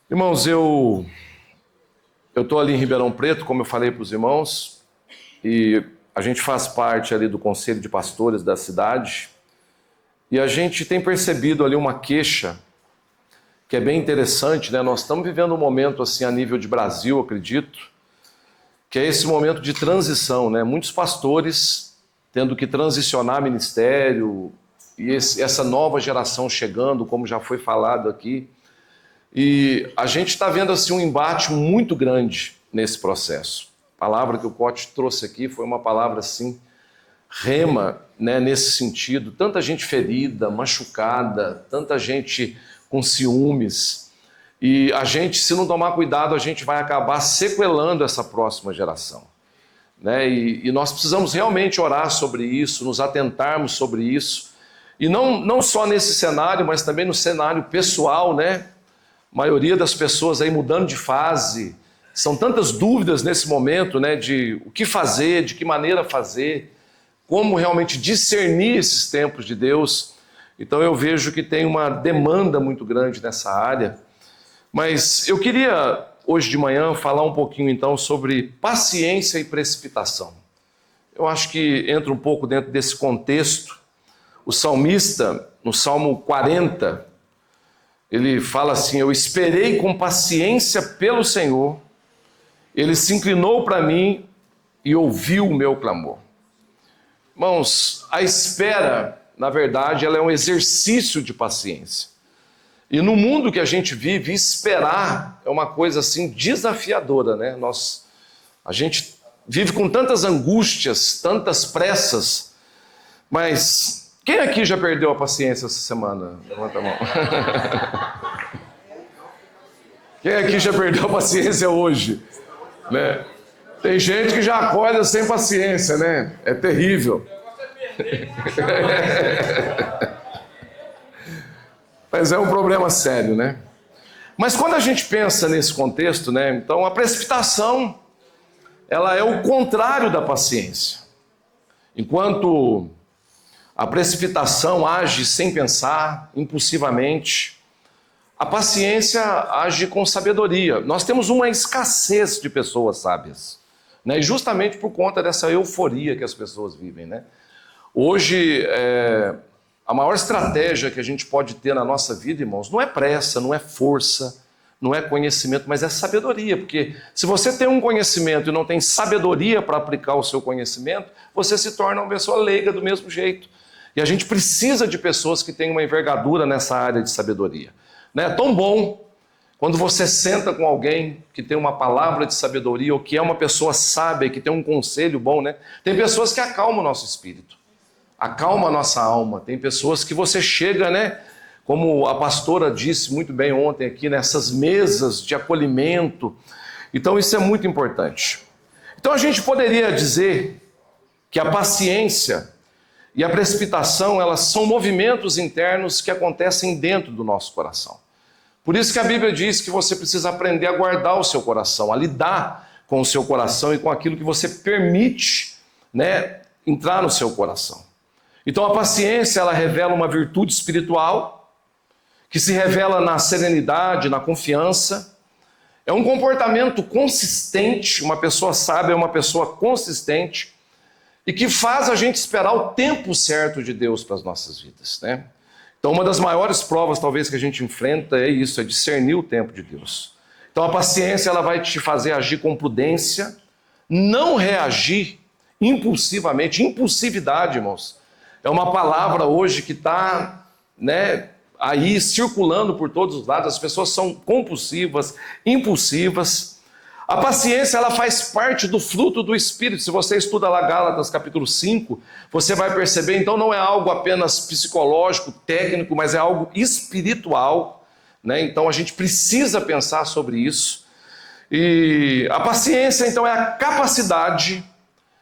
Irmãos, eu estou ali em Ribeirão Preto, como eu falei para os irmãos, e a gente faz parte ali do Conselho de Pastores da cidade, e a gente tem percebido ali uma queixa que é bem interessante, né? Nós estamos vivendo um momento assim a nível de Brasil, acredito, que é esse momento de transição, né? Muitos pastores tendo que transicionar ministério, e essa nova geração chegando, como já foi falado aqui. E a gente está vendo assim um embate muito grande nesse processo. A palavra que o Cote trouxe aqui foi uma palavra assim, rema, né, nesse sentido. Tanta gente ferida, machucada, tanta gente com ciúmes. E a gente, se não tomar cuidado, a gente vai acabar sequelando essa próxima geração. Né? E nós precisamos realmente orar sobre isso, nos atentarmos sobre isso. E não só nesse cenário, mas também no cenário pessoal, né? A maioria das pessoas aí mudando de fase, são tantas dúvidas nesse momento, né, de o que fazer, de que maneira fazer, como realmente discernir esses tempos de Deus. Então eu vejo que tem uma demanda muito grande nessa área. Mas eu queria, hoje de manhã, falar um pouquinho então sobre paciência e precipitação. Eu acho que entra um pouco dentro desse contexto. O salmista, no Salmo 40, ele fala assim: eu esperei com paciência pelo Senhor, ele se inclinou para mim e ouviu o meu clamor. Irmãos, a espera, na verdade, ela é um exercício de paciência. E no mundo que a gente vive, esperar é uma coisa assim desafiadora, né? A gente vive com tantas angústias, tantas pressas, mas quem aqui já perdeu a paciência essa semana? Levanta a mão. Quem aqui já perdeu a paciência hoje? Né? Tem gente que já acorda sem paciência, né? É terrível. Mas é um problema sério, né? Mas quando a gente pensa nesse contexto, né? Então a precipitação, ela é o contrário da paciência. Enquanto a precipitação age sem pensar, impulsivamente, a paciência age com sabedoria. Nós temos uma escassez de pessoas sábias, né? E justamente por conta dessa euforia que as pessoas vivem, né? Hoje, a maior estratégia que a gente pode ter na nossa vida, irmãos, não é pressa, não é força, não é conhecimento, mas é sabedoria. Porque se você tem um conhecimento e não tem sabedoria para aplicar o seu conhecimento, você se torna uma pessoa leiga do mesmo jeito. E a gente precisa de pessoas que tenham uma envergadura nessa área de sabedoria. É tão bom quando você senta com alguém que tem uma palavra de sabedoria, ou que é uma pessoa sábia, que tem um conselho bom, né? Tem pessoas que acalmam o nosso espírito, acalma a nossa alma. Tem pessoas que você chega, né? Como a pastora disse muito bem ontem aqui, nessas mesas de acolhimento. Então isso é muito importante. Então a gente poderia dizer que a paciência e a precipitação, elas são movimentos internos que acontecem dentro do nosso coração. Por isso que a Bíblia diz que você precisa aprender a guardar o seu coração, a lidar com o seu coração e com aquilo que você permite, né, entrar no seu coração. Então a paciência, ela revela uma virtude espiritual, que se revela na serenidade, na confiança. É um comportamento consistente. Uma pessoa sábia é uma pessoa consistente, e que faz a gente esperar o tempo certo de Deus para as nossas vidas, né? Então uma das maiores provas talvez que a gente enfrenta é isso, é discernir o tempo de Deus. Então a paciência, ela vai te fazer agir com prudência, não reagir impulsivamente. Impulsividade, irmãos, é uma palavra hoje que está, né, aí circulando por todos os lados. As pessoas são compulsivas, impulsivas. A paciência, ela faz parte do fruto do Espírito. Se você estuda lá Gálatas capítulo 5, você vai perceber, então não é algo apenas psicológico, técnico, mas é algo espiritual, né? Então a gente precisa pensar sobre isso. E a paciência, então, é a capacidade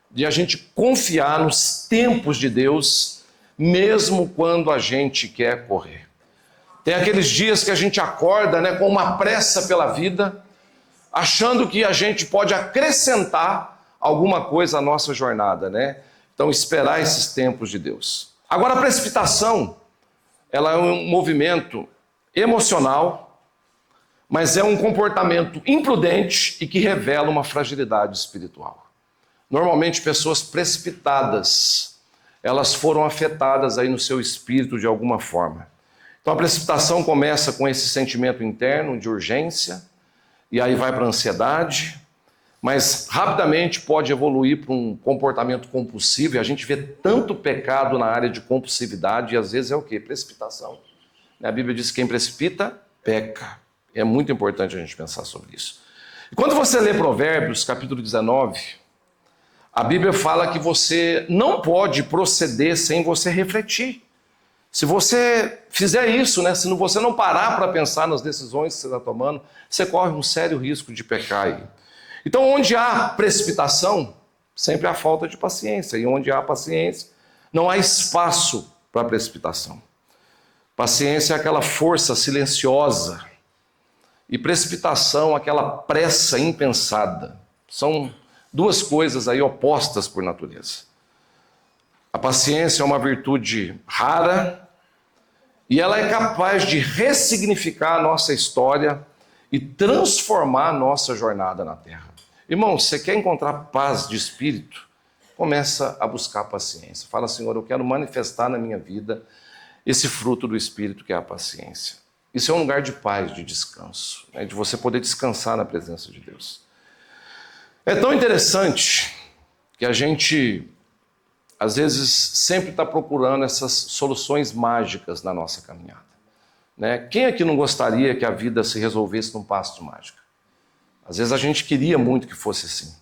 de a gente confiar nos tempos de Deus, mesmo quando a gente quer correr. Tem aqueles dias que a gente acorda, né, com uma pressa pela vida. achando que a gente pode acrescentar alguma coisa à nossa jornada, né? Então, esperar esses tempos de Deus. Agora, a precipitação, ela é um movimento emocional, mas é um comportamento imprudente e que revela uma fragilidade espiritual. Normalmente, pessoas precipitadas, elas foram afetadas aí no seu espírito de alguma forma. Então, a precipitação começa com esse sentimento interno de urgência, e aí vai para a ansiedade, mas rapidamente pode evoluir para um comportamento compulsivo, e a gente vê tanto pecado na área de compulsividade, e às vezes é o quê? Precipitação. A Bíblia diz que quem precipita, peca. É muito importante a gente pensar sobre isso. E quando você lê Provérbios, capítulo 19, a Bíblia fala que você não pode proceder sem você refletir. Se você fizer isso, né, se você não parar para pensar nas decisões que você está tomando, você corre um sério risco de pecar aí. Então, onde há precipitação, sempre há falta de paciência. E onde há paciência, não há espaço para precipitação. Paciência é aquela força silenciosa. E precipitação, aquela pressa impensada. São duas coisas aí opostas por natureza. A paciência é uma virtude rara e ela é capaz de ressignificar a nossa história e transformar a nossa jornada na Terra. Irmão, você quer encontrar paz de espírito? Começa a buscar paciência. Fala, Senhor, eu quero manifestar na minha vida esse fruto do Espírito que é a paciência. Isso é um lugar de paz, de descanso, né? De você poder descansar na presença de Deus. É tão interessante que a gente, às vezes, sempre está procurando essas soluções mágicas na nossa caminhada, né? Quem aqui não gostaria que a vida se resolvesse num passo de mágica? Às vezes a gente queria muito que fosse assim.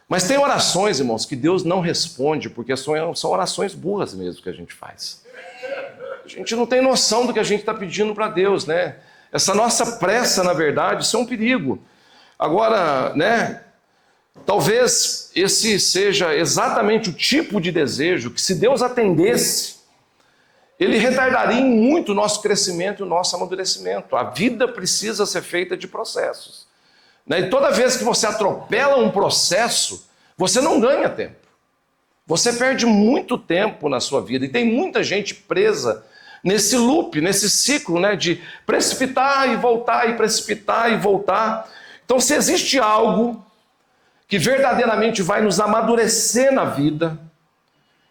Mas tem orações, irmãos, que Deus não responde, porque são orações burras mesmo que a gente faz. A gente não tem noção do que a gente está pedindo para Deus, né? Essa nossa pressa, na verdade, isso é um perigo. Agora, né? Talvez esse seja exatamente o tipo de desejo que, se Deus atendesse, ele retardaria em muito o nosso crescimento e o nosso amadurecimento. A vida precisa ser feita de processos, né? E toda vez que você atropela um processo, você não ganha tempo. Você perde muito tempo na sua vida. E tem muita gente presa nesse loop, nesse ciclo, né, de precipitar e voltar, e precipitar e voltar. Então, se existe algo que verdadeiramente vai nos amadurecer na vida,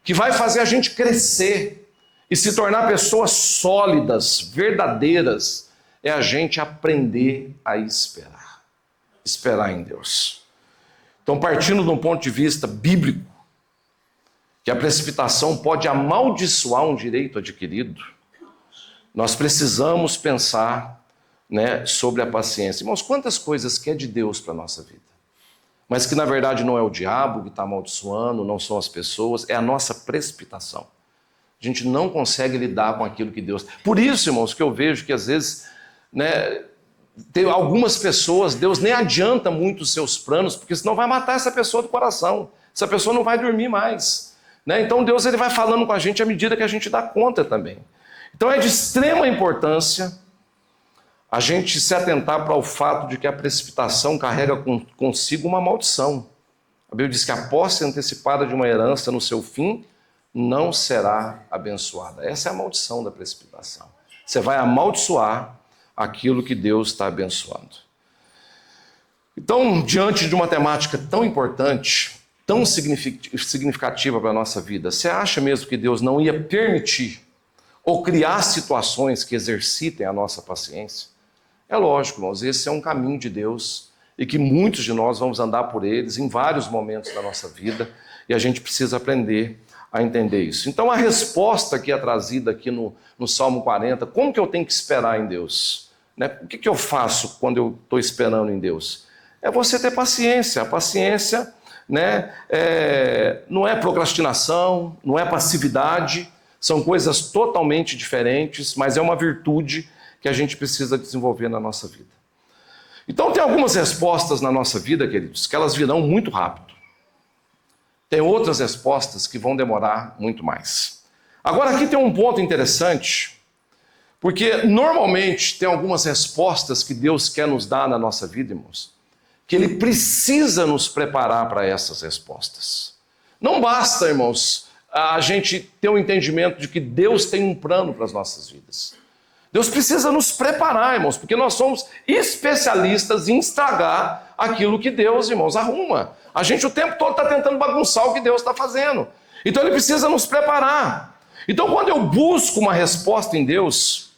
que vai fazer a gente crescer e se tornar pessoas sólidas, verdadeiras, é a gente aprender a esperar. Esperar em Deus. Então, partindo de um ponto de vista bíblico, que a precipitação pode amaldiçoar um direito adquirido, nós precisamos pensar, né, sobre a paciência. Irmãos, quantas coisas que é de Deus para a nossa vida, mas que na verdade não é o diabo que está amaldiçoando, não são as pessoas, é a nossa precipitação. A gente não consegue lidar com aquilo que Deus... Por isso, irmãos, que eu vejo que às vezes, né, tem algumas pessoas, Deus nem adianta muito os seus planos, porque senão vai matar essa pessoa do coração. Essa pessoa não vai dormir mais, né? Então Deus, ele vai falando com a gente à medida que a gente dá conta também. Então é de extrema importância a gente se atentar para o fato de que a precipitação carrega consigo uma maldição. A Bíblia diz que a posse antecipada de uma herança no seu fim não será abençoada. Essa é a maldição da precipitação. Você vai amaldiçoar aquilo que Deus está abençoando. Então, diante de uma temática tão importante, tão significativa para a nossa vida, você acha mesmo que Deus não ia permitir ou criar situações que exercitem a nossa paciência? É lógico, irmãos, esse é um caminho de Deus e que muitos de nós vamos andar por eles em vários momentos da nossa vida, e a gente precisa aprender a entender isso. Então, a resposta que é trazida aqui no Salmo 40, como que eu tenho que esperar em Deus? Né? O que eu faço quando eu estou esperando em Deus? É você ter paciência. A paciência, né, não é procrastinação, não é passividade, são coisas totalmente diferentes, mas é uma virtude que a gente precisa desenvolver na nossa vida. Então tem algumas respostas na nossa vida, queridos, que elas virão muito rápido. Tem outras respostas que vão demorar muito mais. Agora aqui tem um ponto interessante, porque normalmente tem algumas respostas que Deus quer nos dar na nossa vida, irmãos, que Ele precisa nos preparar para essas respostas. Não basta, irmãos, a gente ter um entendimento de que Deus tem um plano para as nossas vidas. Deus precisa nos preparar, irmãos, porque nós somos especialistas em estragar aquilo que Deus, irmãos, arruma. A gente o tempo todo está tentando bagunçar o que Deus está fazendo. Então Ele precisa nos preparar. Então quando eu busco uma resposta em Deus,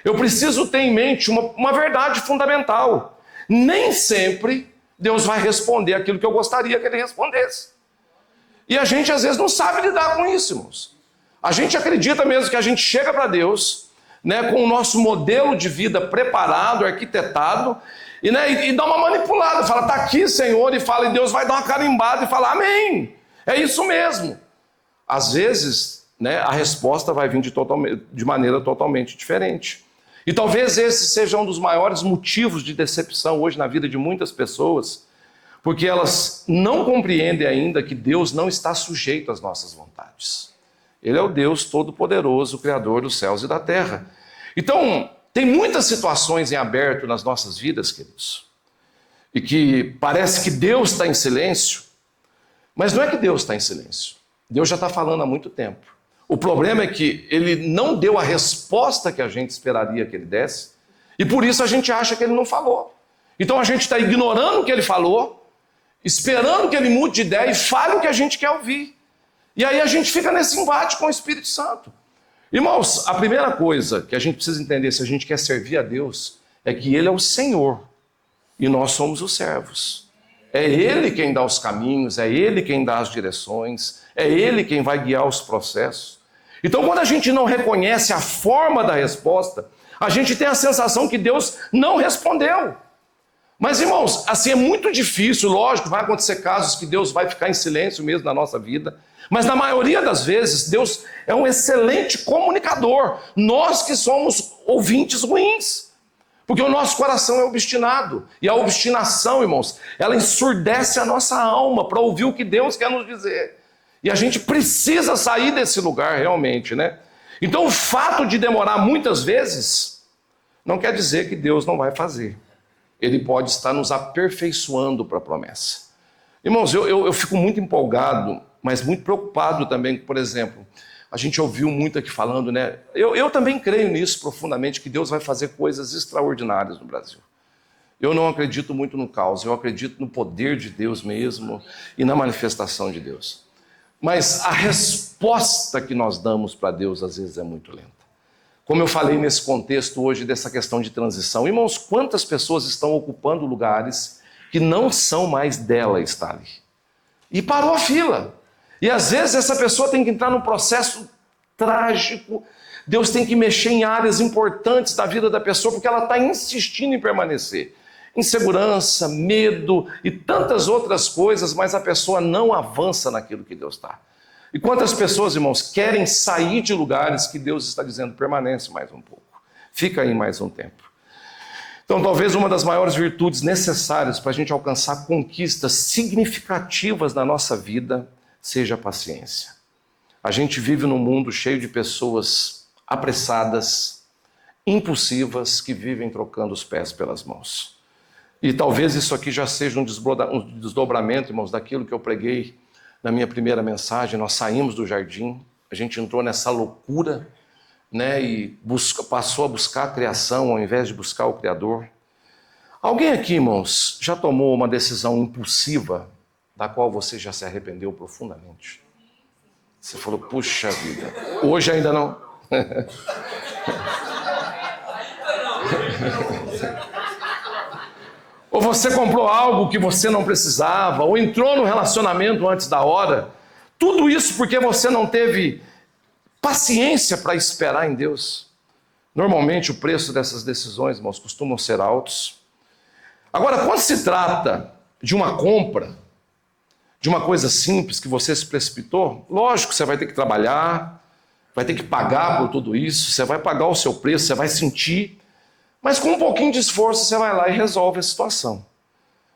eu preciso ter em mente uma verdade fundamental. Nem sempre Deus vai responder aquilo que eu gostaria que Ele respondesse. E a gente às vezes não sabe lidar com isso, irmãos. A gente acredita mesmo que a gente chega para Deus, né, com o nosso modelo de vida preparado, arquitetado, e dá uma manipulada, fala, está aqui, Senhor, e fala, e Deus vai dar uma carimbada e fala, amém, é isso mesmo. Às vezes, né, a resposta vai vir de maneira totalmente diferente. E talvez esse seja um dos maiores motivos de decepção hoje na vida de muitas pessoas, porque elas não compreendem ainda que Deus não está sujeito às nossas vontades. Ele é o Deus Todo-Poderoso, o Criador dos céus e da terra. Então, tem muitas situações em aberto nas nossas vidas, queridos, e que parece que Deus está em silêncio, mas não é que Deus está em silêncio. Deus já está falando há muito tempo. O problema é que Ele não deu a resposta que a gente esperaria que Ele desse, e por isso a gente acha que Ele não falou. Então a gente está ignorando o que Ele falou, esperando que Ele mude de ideia e fale o que a gente quer ouvir. E aí a gente fica nesse embate com o Espírito Santo. Irmãos, a primeira coisa que a gente precisa entender se a gente quer servir a Deus é que Ele é o Senhor e nós somos os servos. É Ele quem dá os caminhos, é Ele quem dá as direções, é Ele quem vai guiar os processos. Então, quando a gente não reconhece a forma da resposta, a gente tem a sensação que Deus não respondeu. Mas, irmãos, assim é muito difícil, lógico, vai acontecer casos que Deus vai ficar em silêncio mesmo na nossa vida, mas na maioria das vezes, Deus é um excelente comunicador. Nós que somos ouvintes ruins, porque o nosso coração é obstinado, e a obstinação, irmãos, ela ensurdece a nossa alma para ouvir o que Deus quer nos dizer. E a gente precisa sair desse lugar realmente, né? Então o fato de demorar muitas vezes, não quer dizer que Deus não vai fazer. Ele pode estar nos aperfeiçoando para a promessa. Irmãos, eu fico muito empolgado, mas muito preocupado também, por exemplo, a gente ouviu muito aqui falando, né? Eu também creio nisso profundamente, que Deus vai fazer coisas extraordinárias no Brasil. Eu não acredito muito no caos, eu acredito no poder de Deus mesmo e na manifestação de Deus. Mas a resposta que nós damos para Deus às vezes é muito lenta. Como eu falei nesse contexto hoje dessa questão de transição, irmãos, quantas pessoas estão ocupando lugares que não são mais dela estar ali? E parou a fila. E às vezes essa pessoa tem que entrar num processo trágico. Deus tem que mexer em áreas importantes da vida da pessoa porque ela está insistindo em permanecer. Insegurança, medo e tantas outras coisas, mas a pessoa não avança naquilo que Deus está. E quantas pessoas, irmãos, querem sair de lugares que Deus está dizendo, permanece mais um pouco, fica aí mais um tempo. Então, talvez uma das maiores virtudes necessárias para a gente alcançar conquistas significativas na nossa vida seja a paciência. A gente vive num mundo cheio de pessoas apressadas, impulsivas, que vivem trocando os pés pelas mãos. E talvez isso aqui já seja um desdobramento, irmãos, daquilo que eu preguei na minha primeira mensagem. Nós saímos do jardim, a gente entrou nessa loucura, né, e passou a buscar a criação ao invés de buscar o Criador. Alguém aqui, irmãos, já tomou uma decisão impulsiva da qual você já se arrependeu profundamente? Você falou, puxa vida, hoje ainda não. Ou você comprou algo que você não precisava, ou entrou no relacionamento antes da hora. Tudo isso porque você não teve paciência para esperar em Deus. Normalmente o preço dessas decisões, irmãos, costumam ser altos. Agora, quando se trata de uma compra, de uma coisa simples que você se precipitou, lógico, você vai ter que trabalhar, vai ter que pagar por tudo isso, você vai pagar o seu preço, você vai sentir. Mas com um pouquinho de esforço você vai lá e resolve a situação.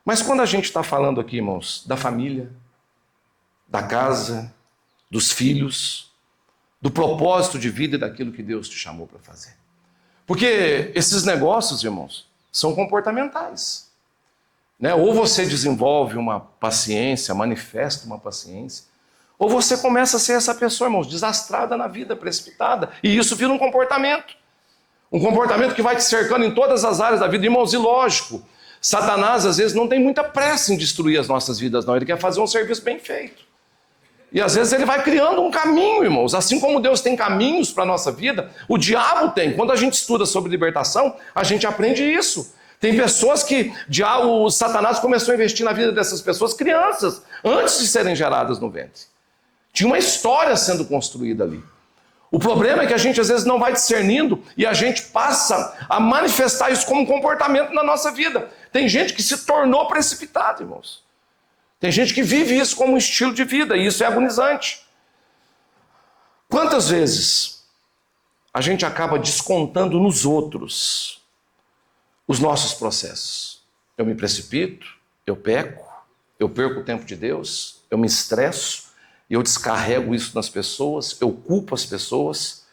Mas quando a gente está falando aqui, irmãos, da família, da casa, dos filhos, do propósito de vida e daquilo que Deus te chamou para fazer. Porque esses negócios, irmãos, são comportamentais. né? Ou você desenvolve uma paciência, manifesta uma paciência, ou você começa a ser essa pessoa, irmãos, desastrada na vida, precipitada. E isso vira um comportamento. Um comportamento que vai te cercando em todas as áreas da vida. Irmãos, e lógico, Satanás às vezes não tem muita pressa em destruir as nossas vidas, não. Ele quer fazer um serviço bem feito. E às vezes ele vai criando um caminho, irmãos. Assim como Deus tem caminhos para a nossa vida, o diabo tem. Quando a gente estuda sobre libertação, a gente aprende isso. Tem pessoas que o Satanás começou a investir na vida dessas pessoas, crianças, antes de serem geradas no ventre. Tinha uma história sendo construída ali. O problema é que a gente às vezes não vai discernindo e a gente passa a manifestar isso como um comportamento na nossa vida. Tem gente que se tornou precipitado, irmãos. Tem gente que vive isso como um estilo de vida e isso é agonizante. Quantas vezes a gente acaba descontando nos outros os nossos processos? Eu me precipito, eu peco, eu perco o tempo de Deus, eu me estresso, eu descarrego isso nas pessoas, eu culpo as pessoas,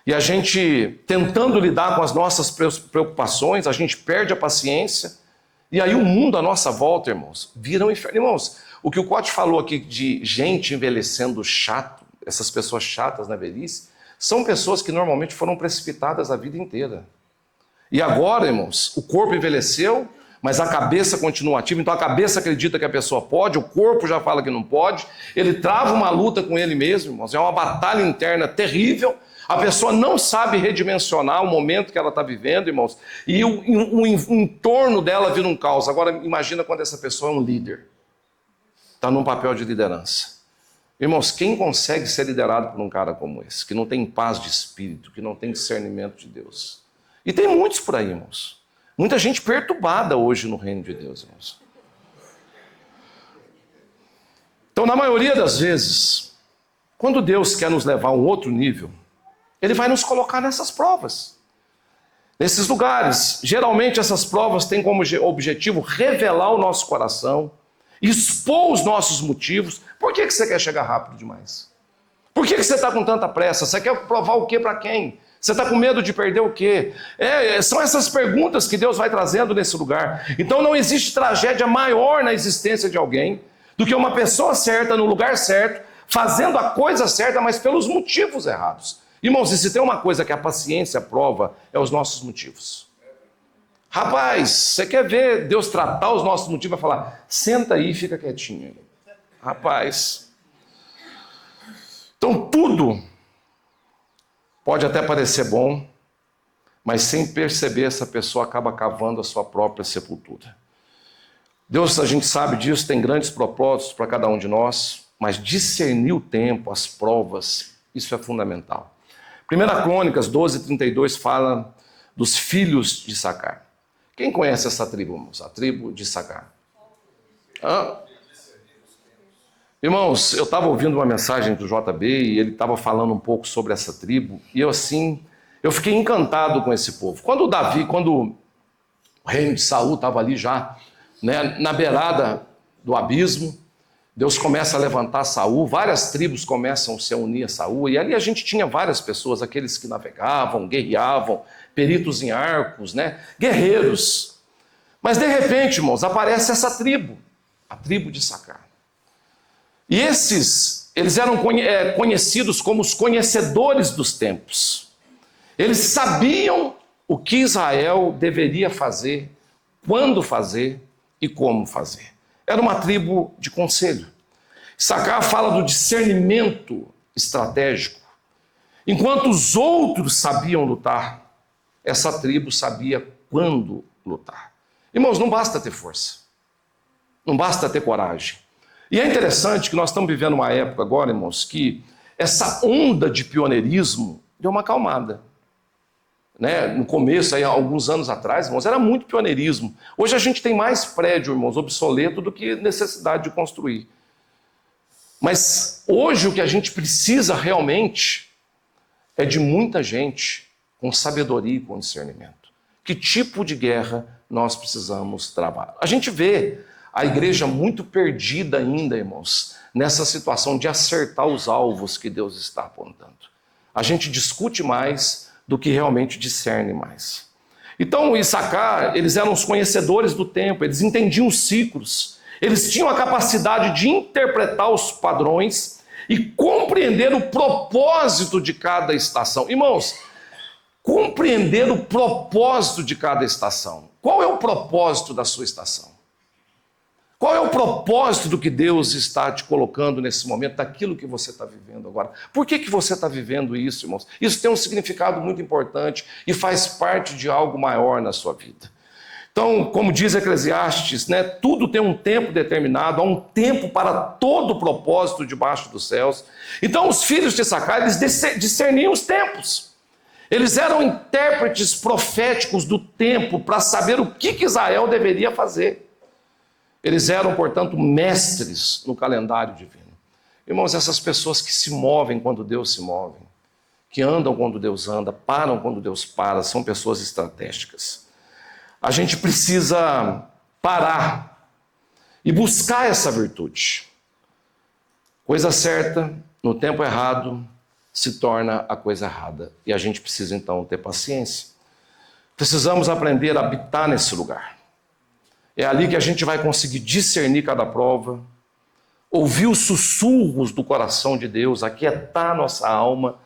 e a gente, tentando lidar com as nossas preocupações, a gente perde a paciência, e aí o mundo à nossa volta, irmãos, vira um inferno. Irmãos, o que o Cote falou aqui de gente envelhecendo chato, essas pessoas chatas na velhice, são pessoas que normalmente foram precipitadas a vida inteira. E agora, irmãos, o corpo envelheceu, mas a cabeça continua ativa, então a cabeça acredita que a pessoa pode, o corpo já fala que não pode, ele trava uma luta com ele mesmo, irmãos, é uma batalha interna terrível, a pessoa não sabe redimensionar o momento que ela está vivendo, irmãos, e o entorno dela vira um caos. Agora imagina quando essa pessoa é um líder, está num papel de liderança. Irmãos, quem consegue ser liderado por um cara como esse, que não tem paz de espírito, que não tem discernimento de Deus? E tem muitos por aí, irmãos. Muita gente perturbada hoje no reino de Deus, irmãos. Então, na maioria das vezes, quando Deus quer nos levar a um outro nível, Ele vai nos colocar nessas provas, nesses lugares. Geralmente essas provas têm como objetivo revelar o nosso coração, expor os nossos motivos. Por que você quer chegar rápido demais? Por que você está com tanta pressa? Você quer provar o quê para quem? Você está com medo de perder o quê? São essas perguntas que Deus vai trazendo nesse lugar. Então não existe tragédia maior na existência de alguém do que uma pessoa certa, no lugar certo, fazendo a coisa certa, mas pelos motivos errados. Irmãos, e se tem uma coisa que a paciência prova, é os nossos motivos. Rapaz, você quer ver Deus tratar os nossos motivos e falar, senta aí e fica quietinho. Rapaz. Então tudo pode até parecer bom, mas sem perceber essa pessoa acaba cavando a sua própria sepultura. Deus, a gente sabe disso, tem grandes propósitos para cada um de nós, mas discernir o tempo, as provas, isso é fundamental. 1 Crônicas 12:32 fala dos filhos de Issacar. Quem conhece essa tribo, irmãos? A tribo de Issacar. Irmãos, eu estava ouvindo uma mensagem do JB e ele estava falando um pouco sobre essa tribo, e eu fiquei encantado com esse povo. Quando o reino de Saul estava ali já, né, na beirada do abismo, Deus começa a levantar Saul, várias tribos começam a se unir a Saul, e ali a gente tinha várias pessoas, aqueles que navegavam, guerreavam, peritos em arcos, né, guerreiros. Mas de repente, irmãos, aparece essa tribo, a tribo de Issacar. E eles eram conhecidos como os conhecedores dos tempos. Eles sabiam o que Israel deveria fazer, quando fazer e como fazer. Era uma tribo de conselho. Issacar fala do discernimento estratégico. Enquanto os outros sabiam lutar, essa tribo sabia quando lutar. Irmãos, não basta ter força. Não basta ter coragem. E é interessante que nós estamos vivendo uma época agora, irmãos, que essa onda de pioneirismo deu uma acalmada. Né? No começo, aí, alguns anos atrás, irmãos, era muito pioneirismo. Hoje a gente tem mais prédio, irmãos, obsoleto do que necessidade de construir. Mas hoje o que a gente precisa realmente é de muita gente com sabedoria e com discernimento. Que tipo de guerra nós precisamos travar? A gente vê a igreja muito perdida ainda, irmãos, nessa situação de acertar os alvos que Deus está apontando. A gente discute mais do que realmente discerne mais. Então, Issacar, eles eram os conhecedores do tempo, eles entendiam os ciclos, eles tinham a capacidade de interpretar os padrões e compreender o propósito de cada estação. Irmãos, compreender o propósito de cada estação. Qual é o propósito da sua estação? Qual é o propósito do que Deus está te colocando nesse momento, daquilo que você está vivendo agora? Por que você está vivendo isso, irmãos? Isso tem um significado muito importante e faz parte de algo maior na sua vida. Então, como diz Eclesiastes, né, tudo tem um tempo determinado, há um tempo para todo o propósito debaixo dos céus. Então, os filhos de Issacar, eles discerniam os tempos. Eles eram intérpretes proféticos do tempo para saber o que Israel deveria fazer. Eles eram, portanto, mestres no calendário divino. Irmãos, essas pessoas que se movem quando Deus se move, que andam quando Deus anda, param quando Deus para, são pessoas estratégicas. A gente precisa parar e buscar essa virtude. Coisa certa, no tempo errado, se torna a coisa errada. E a gente precisa, então, ter paciência. Precisamos aprender a habitar nesse lugar. É ali que a gente vai conseguir discernir cada prova, ouvir os sussurros do coração de Deus, aquietar a nossa alma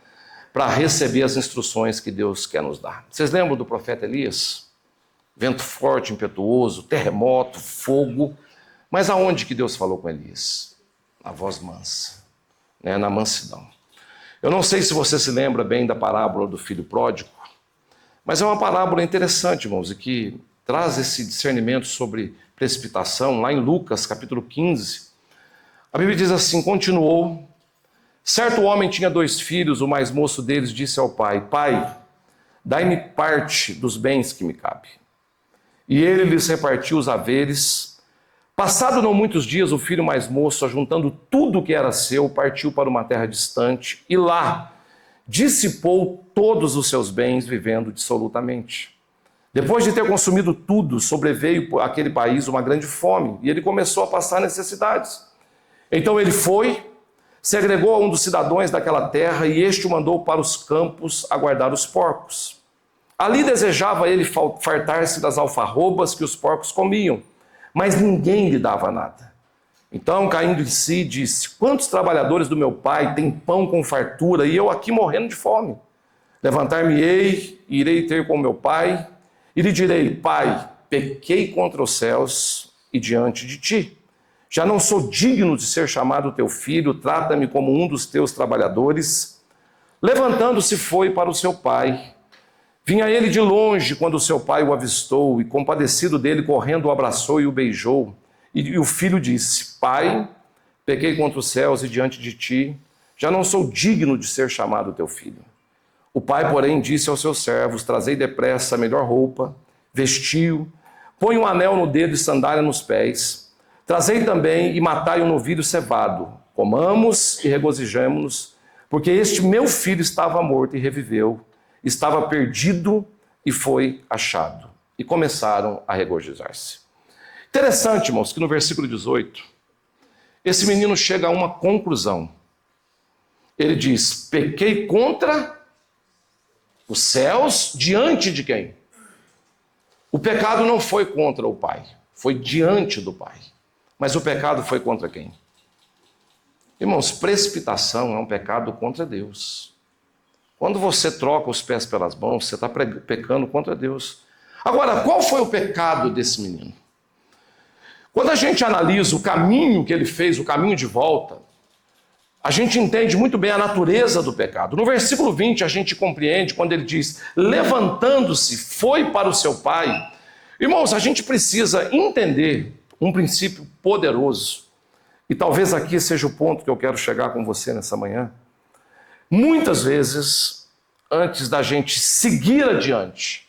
para receber as instruções que Deus quer nos dar. Vocês lembram do profeta Elias? Vento forte, impetuoso, terremoto, fogo. Mas aonde que Deus falou com Elias? Na voz mansa, né? Na mansidão. Eu não sei se você se lembra bem da parábola do filho pródigo, mas é uma parábola interessante, irmãos, e que traz esse discernimento sobre precipitação, lá em Lucas, capítulo 15. A Bíblia diz assim, continuou, certo homem tinha 2 filhos, o mais moço deles disse ao pai, pai, dai-me parte dos bens que me cabe. E ele lhes repartiu os haveres. Passado não muitos dias, o filho mais moço, ajuntando tudo o que era seu, partiu para uma terra distante, e lá dissipou todos os seus bens, vivendo dissolutamente. Depois de ter consumido tudo, sobreveio àquele país uma grande fome, e ele começou a passar necessidades. Então ele foi, se agregou a um dos cidadãos daquela terra, e este o mandou para os campos a guardar os porcos. Ali desejava ele fartar-se das alfarrobas que os porcos comiam, mas ninguém lhe dava nada. Então, caindo em si, disse, quantos trabalhadores do meu pai têm pão com fartura, e eu aqui morrendo de fome? Levantar-me-ei, e irei ter com meu pai, e lhe direi, pai, pequei contra os céus e diante de ti. Já não sou digno de ser chamado teu filho, trata-me como um dos teus trabalhadores. Levantando-se foi para o seu pai. Vinha ele de longe quando o seu pai o avistou, e compadecido dele, correndo, o abraçou e o beijou. E o filho disse, pai, pequei contra os céus e diante de ti, já não sou digno de ser chamado teu filho. O pai, porém, disse aos seus servos, trazei depressa a melhor roupa, vestiu, põe um anel no dedo e sandália nos pés, trazei também e matai um novilho cevado, comamos e regozijemo-nos, porque este meu filho estava morto e reviveu, estava perdido e foi achado. E começaram a regozijar-se. Interessante, irmãos, que no versículo 18, esse menino chega a uma conclusão. Ele diz, pequei contra os céus diante de quem? O pecado não foi contra o pai, foi diante do pai. Mas o pecado foi contra quem? Irmãos, precipitação é um pecado contra Deus. Quando você troca os pés pelas mãos, você está pecando contra Deus. Agora, qual foi o pecado desse menino? Quando a gente analisa o caminho que ele fez, o caminho de volta, a gente entende muito bem a natureza do pecado. No versículo 20 a gente compreende quando ele diz, levantando-se, foi para o seu pai. Irmãos, a gente precisa entender um princípio poderoso. E talvez aqui seja o ponto que eu quero chegar com você nessa manhã. Muitas vezes, antes da gente seguir adiante,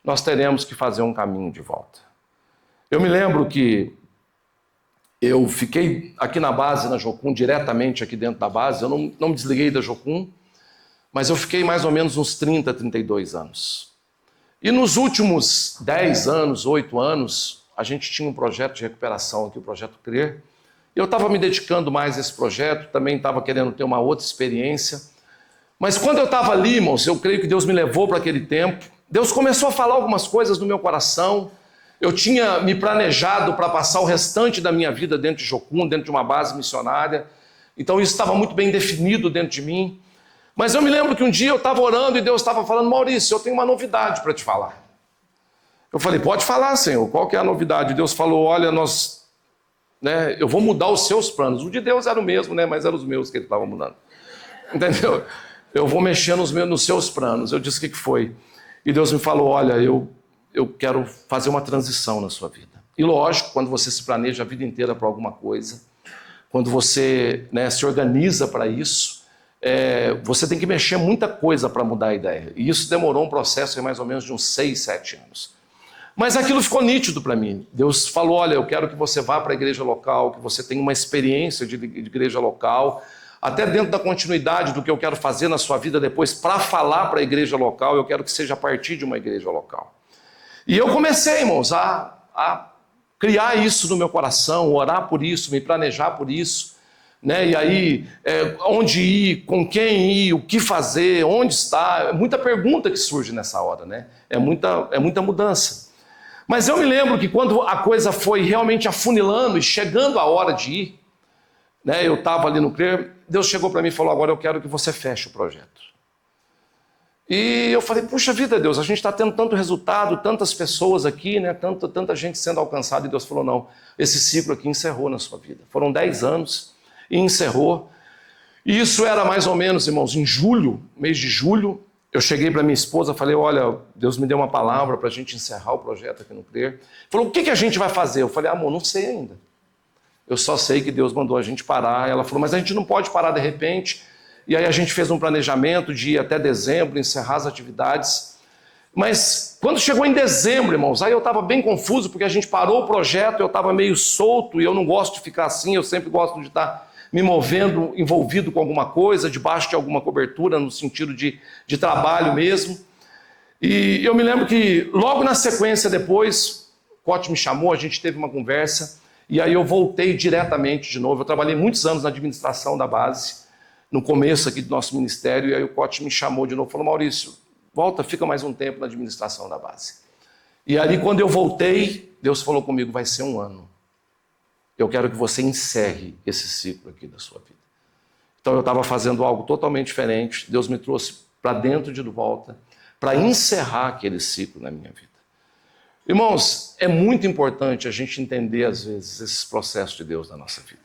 nós teremos que fazer um caminho de volta. Eu me lembro que eu fiquei aqui na base, na Jocum, diretamente aqui dentro da base. Eu não me desliguei da Jocum, mas eu fiquei mais ou menos uns 30, 32 anos. E nos últimos 10 anos, 8 anos, a gente tinha um projeto de recuperação aqui, o Projeto Crer. Eu estava me dedicando mais a esse projeto, também estava querendo ter uma outra experiência. Mas quando eu estava ali, irmãos, eu creio que Deus me levou para aquele tempo, Deus começou a falar algumas coisas no meu coração. Eu tinha me planejado para passar o restante da minha vida dentro de Jocum, dentro de uma base missionária. Então isso estava muito bem definido dentro de mim. Mas eu me lembro que um dia eu estava orando e Deus estava falando: Maurício, eu tenho uma novidade para te falar. Eu falei: pode falar, Senhor, qual que é a novidade? Deus falou: olha, eu vou mudar os seus planos. O de Deus era o mesmo, mas eram os meus que ele estava mudando. Entendeu? Eu vou mexer nos seus planos. Eu disse: o que foi? E Deus me falou: olha, eu quero fazer uma transição na sua vida. E lógico, quando você se planeja a vida inteira para alguma coisa, quando você se organiza para isso, você tem que mexer muita coisa para mudar a ideia. E isso demorou um processo de mais ou menos de uns 6, 7 anos. Mas aquilo ficou nítido para mim. Deus falou: olha, eu quero que você vá para a igreja local, que você tenha uma experiência de igreja local, até dentro da continuidade do que eu quero fazer na sua vida depois, para falar para a igreja local, eu quero que seja a partir de uma igreja local. E eu comecei, irmãos, a criar isso no meu coração, orar por isso, me planejar por isso. E aí, onde ir, com quem ir, o que fazer, onde estar, é muita pergunta que surge nessa hora, é muita mudança. Mas eu me lembro que quando a coisa foi realmente afunilando e chegando a hora de ir, eu estava ali no CRER, Deus chegou para mim e falou: agora eu quero que você feche o projeto. E eu falei: puxa vida, Deus, a gente está tendo tanto resultado, tantas pessoas aqui, tanta gente sendo alcançada. E Deus falou: não, esse ciclo aqui encerrou na sua vida. Foram 10 anos e encerrou. E isso era mais ou menos, irmãos, em julho, mês de julho. Eu cheguei para minha esposa, falei: olha, Deus me deu uma palavra para a gente encerrar o projeto aqui no CRER. Falou: o que a gente vai fazer? Eu falei: amor, não sei ainda. Eu só sei que Deus mandou a gente parar. Ela falou: mas a gente não pode parar de repente. E aí a gente fez um planejamento de ir até dezembro, encerrar as atividades. Mas quando chegou em dezembro, irmãos, aí eu estava bem confuso, porque a gente parou o projeto, eu estava meio solto, e eu não gosto de ficar assim, eu sempre gosto de estar me movendo, envolvido com alguma coisa, debaixo de alguma cobertura, no sentido de trabalho mesmo. E eu me lembro que logo na sequência depois, o Cote me chamou, a gente teve uma conversa, e aí eu voltei diretamente de novo. Eu trabalhei muitos anos na administração da base, no começo aqui do nosso ministério, e aí o Cote me chamou de novo, falou: Maurício, volta, fica mais um tempo na administração da base. E ali quando eu voltei, Deus falou comigo: vai ser 1 ano. Eu quero que você encerre esse ciclo aqui da sua vida. Então eu estava fazendo algo totalmente diferente, Deus me trouxe para dentro de volta, para encerrar aquele ciclo na minha vida. Irmãos, é muito importante a gente entender às vezes esses processos de Deus na nossa vida.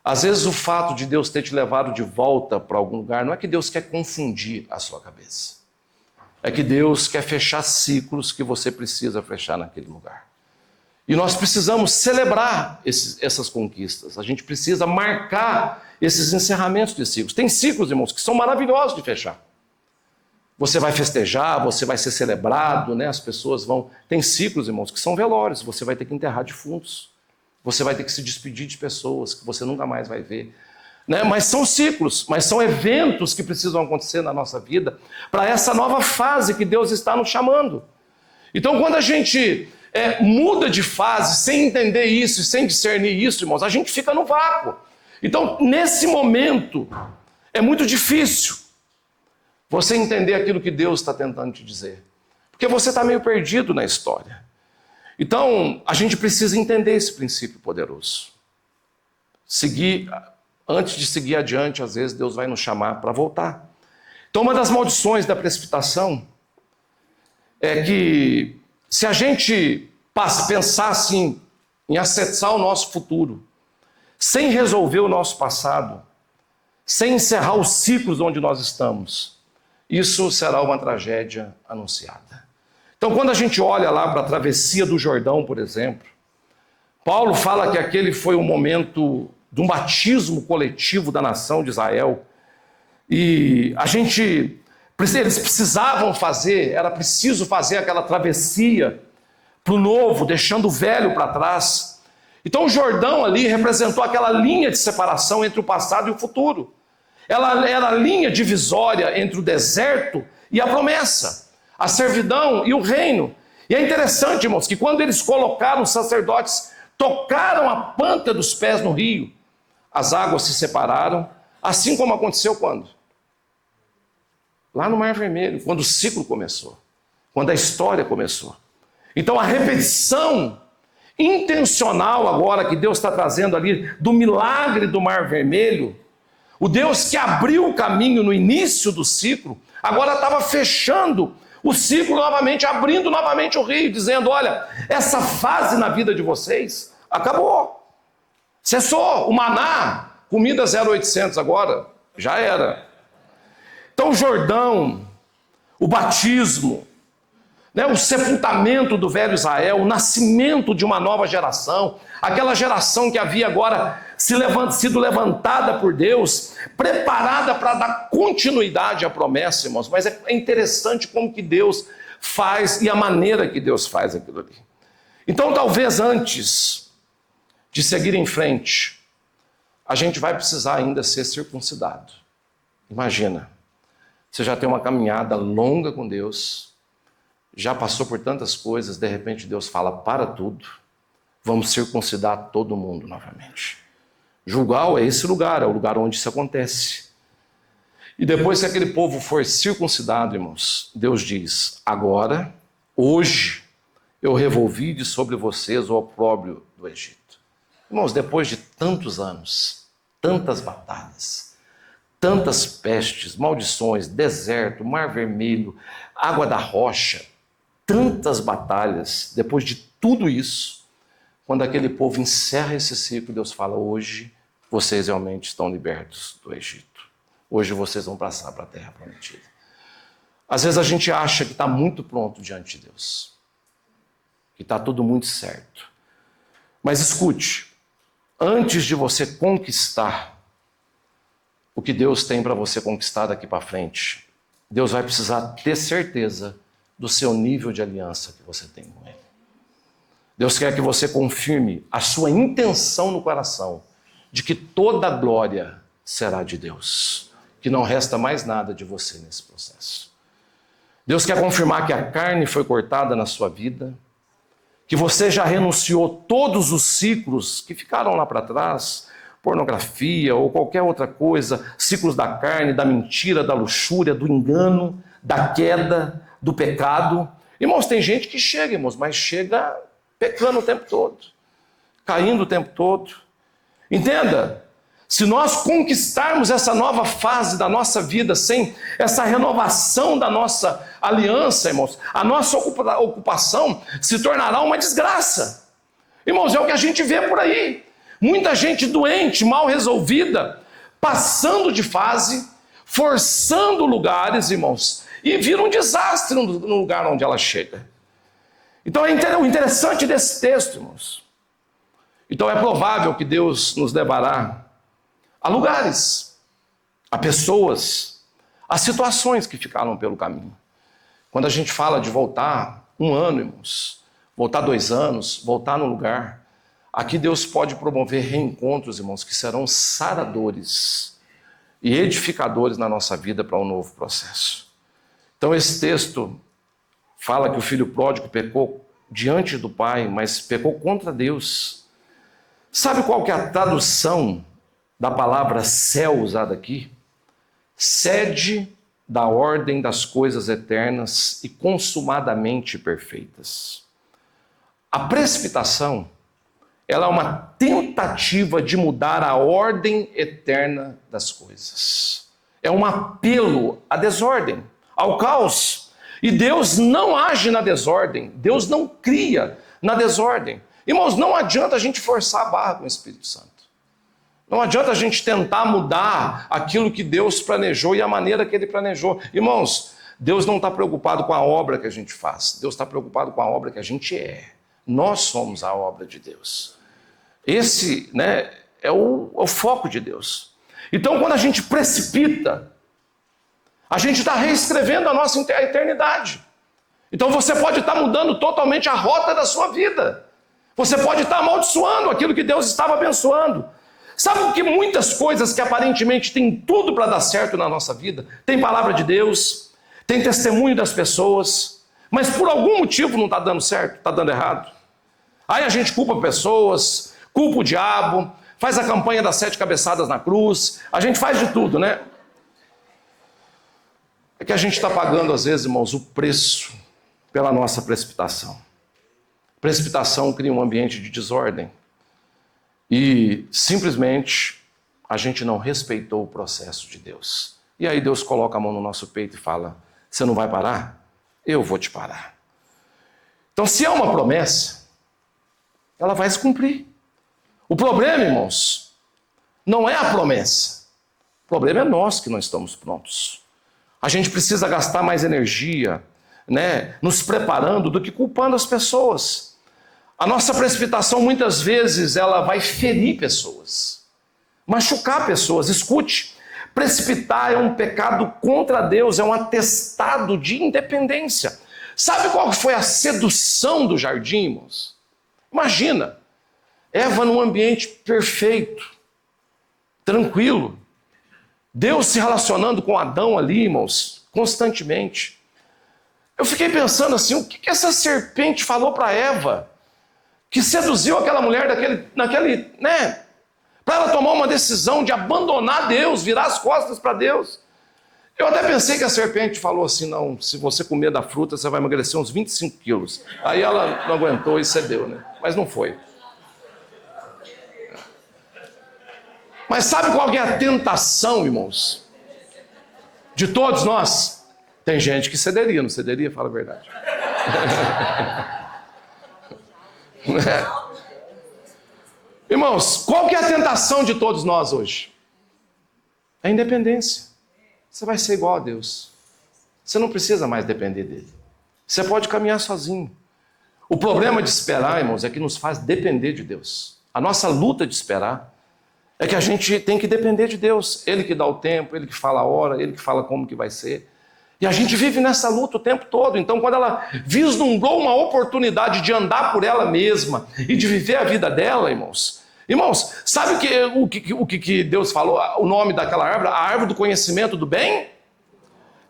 Às vezes o fato de Deus ter te levado de volta para algum lugar, não é que Deus quer confundir a sua cabeça. É que Deus quer fechar ciclos que você precisa fechar naquele lugar. E nós precisamos celebrar essas conquistas. A gente precisa marcar esses encerramentos de ciclos. Tem ciclos, irmãos, que são maravilhosos de fechar. Você vai festejar, você vai ser celebrado, as pessoas vão... Tem ciclos, irmãos, que são velórios. Você vai ter que enterrar defuntos. Você vai ter que se despedir de pessoas que você nunca mais vai ver. Mas são ciclos, mas são eventos que precisam acontecer na nossa vida para essa nova fase que Deus está nos chamando. Então, quando a gente muda de fase sem entender isso e sem discernir isso, irmãos, a gente fica no vácuo. Então, nesse momento, é muito difícil você entender aquilo que Deus está tentando te dizer, porque você está meio perdido na história. Então, a gente precisa entender esse princípio poderoso. Antes de seguir adiante, às vezes Deus vai nos chamar para voltar. Então, uma das maldições da precipitação é que se a gente pensar assim, em acessar o nosso futuro, sem resolver o nosso passado, sem encerrar os ciclos onde nós estamos, isso será uma tragédia anunciada. Então, quando a gente olha lá para a travessia do Jordão, por exemplo, Paulo fala que aquele foi um momento de um batismo coletivo da nação de Israel. E eles precisavam fazer, era preciso fazer aquela travessia para o novo, deixando o velho para trás. Então o Jordão ali representou aquela linha de separação entre o passado e o futuro. Ela era a linha divisória entre o deserto e a promessa, a servidão e o reino. E é interessante, irmãos, que quando eles colocaram os sacerdotes, tocaram a planta dos pés no rio, as águas se separaram, assim como aconteceu quando? Lá no Mar Vermelho, quando o ciclo começou. quando a história começou. Então a repetição intencional agora que Deus está trazendo ali do milagre do Mar Vermelho, o Deus que abriu o caminho no início do ciclo, agora estava fechando o ciclo novamente, abrindo novamente o rio, dizendo, olha, essa fase na vida de vocês acabou. Cessou. O maná, comida 0800 agora, já era. Então o Jordão, o batismo, né, o sepultamento do velho Israel, o nascimento de uma nova geração, aquela geração que havia agora sido levantada por Deus, preparada para dar continuidade à promessa, irmãos. Mas é interessante como que Deus faz e a maneira que Deus faz aquilo ali. Então talvez antes de seguir em frente, a gente vai precisar ainda ser circuncidado. Imagina, você já tem uma caminhada longa com Deus, já passou por tantas coisas, de repente Deus fala, para tudo, vamos circuncidar todo mundo novamente. Gilgal é esse lugar, é o lugar onde isso acontece. E depois que aquele povo for circuncidado, irmãos, Deus diz, agora, hoje, eu revolvi de sobre vocês o opróbrio do Egito. Irmãos, depois de tantos anos, tantas batalhas, tantas pestes, maldições, deserto, Mar Vermelho, água da rocha, tantas batalhas, depois de tudo isso, quando aquele povo encerra esse ciclo, Deus fala, hoje vocês realmente estão libertos do Egito. Hoje vocês vão passar para a terra prometida. Às vezes a gente acha que está muito pronto diante de Deus, que está tudo muito certo. Mas escute, antes de você conquistar o que Deus tem para você conquistar daqui para frente, Deus vai precisar ter certeza do seu nível de aliança que você tem com Ele. Deus quer que você confirme a sua intenção no coração de que toda a glória será de Deus, que não resta mais nada de você nesse processo. Deus quer confirmar que a carne foi cortada na sua vida, que você já renunciou todos os ciclos que ficaram lá para trás, pornografia ou qualquer outra coisa, ciclos da carne, da mentira, da luxúria, do engano, da queda, do pecado. Irmãos, tem gente que chega, irmãos, mas chega pecando o tempo todo, caindo o tempo todo. Entenda, se nós conquistarmos essa nova fase da nossa vida, sem essa renovação da nossa aliança, irmãos, a nossa ocupação se tornará uma desgraça. Irmãos, é o que a gente vê por aí. Muita gente doente, mal resolvida, passando de fase, forçando lugares, irmãos, e vira um desastre no lugar onde ela chega. Então o interessante desse texto, irmãos, então é provável que Deus nos levará a lugares, a pessoas, a situações que ficaram pelo caminho. Quando a gente fala de voltar 1 ano, irmãos, voltar 2 anos, voltar no lugar, aqui Deus pode promover reencontros, irmãos, que serão saradores e edificadores na nossa vida para um novo processo. Então esse texto fala que o filho pródigo pecou diante do pai, mas pecou contra Deus. Sabe qual que é a tradução da palavra céu usada aqui? Sede da ordem das coisas eternas e consumadamente perfeitas. A precipitação, ela é uma tentativa de mudar a ordem eterna das coisas. É um apelo à desordem, ao caos. E Deus não age na desordem, Deus não cria na desordem. Irmãos, não adianta a gente forçar a barra com o Espírito Santo. Não adianta a gente tentar mudar aquilo que Deus planejou e a maneira que Ele planejou. Irmãos, Deus não está preocupado com a obra que a gente faz, Deus está preocupado com a obra que a gente é. Nós somos a obra de Deus. Esse, é o foco de Deus. Então, quando a gente precipita, a gente está reescrevendo a nossa eternidade. Então você pode estar mudando totalmente a rota da sua vida. Você pode estar amaldiçoando aquilo que Deus estava abençoando. Sabe que muitas coisas que aparentemente têm tudo para dar certo na nossa vida, tem palavra de Deus, tem testemunho das pessoas, mas por algum motivo não está dando certo, está dando errado. Aí a gente culpa pessoas, culpa o diabo, faz a campanha das 7 cabeçadas na cruz, a gente faz de tudo, É que a gente está pagando, às vezes, irmãos, o preço pela nossa precipitação. Precipitação cria um ambiente de desordem. E simplesmente a gente não respeitou o processo de Deus. E aí Deus coloca a mão no nosso peito e fala: você não vai parar? Eu vou te parar. Então, se é uma promessa, ela vai se cumprir. O problema, irmãos, não é a promessa. O problema é nós que não estamos prontos. A gente precisa gastar mais energia, né, nos preparando do que culpando as pessoas. A nossa precipitação, muitas vezes, ela vai ferir pessoas, machucar pessoas. Escute, precipitar é um pecado contra Deus, é um atestado de independência. Sabe qual foi a sedução do jardim, irmãos? Imagina, Eva num ambiente perfeito, tranquilo, Deus se relacionando com Adão ali, irmãos, constantemente. Eu fiquei pensando assim, o que essa serpente falou para Eva, que seduziu aquela mulher né, para ela tomar uma decisão de abandonar Deus, virar as costas para Deus. Eu até pensei que a serpente falou assim: não, se você comer da fruta, você vai emagrecer uns 25 quilos. Aí ela não aguentou e cedeu, né? Mas não foi. Mas sabe qual que é a tentação, irmãos? De todos nós? Tem gente que cederia, não cederia? Fala a verdade. Irmãos, qual que é a tentação de todos nós hoje? É a independência. Você vai ser igual a Deus. Você não precisa mais depender dele. Você pode caminhar sozinho. O problema de esperar, irmãos, é que nos faz depender de Deus. A nossa luta de esperar é que a gente tem que depender de Deus. Ele que dá o tempo, ele que fala a hora, ele que fala como que vai ser. E a gente vive nessa luta o tempo todo. Então, quando ela vislumbrou uma oportunidade de andar por ela mesma e de viver a vida dela, irmãos, sabe o que Deus falou? O nome daquela árvore? A árvore do conhecimento do bem?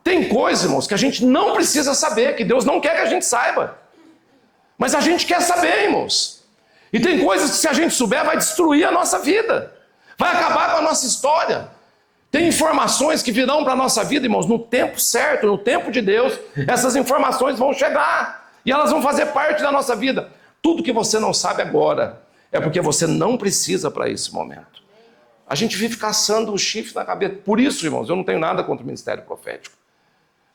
Tem coisa, irmãos, que a gente não precisa saber, que Deus não quer que a gente saiba. Mas a gente quer saber, irmãos. E tem coisas que, se a gente souber, vai destruir a nossa vida. Vai acabar com a nossa história. Tem informações que virão para a nossa vida, irmãos, no tempo certo, no tempo de Deus. Essas informações vão chegar e elas vão fazer parte da nossa vida. Tudo que você não sabe agora é porque você não precisa para esse momento. A gente vive caçando o chifre na cabeça. Por isso, irmãos, eu não tenho nada contra o ministério profético.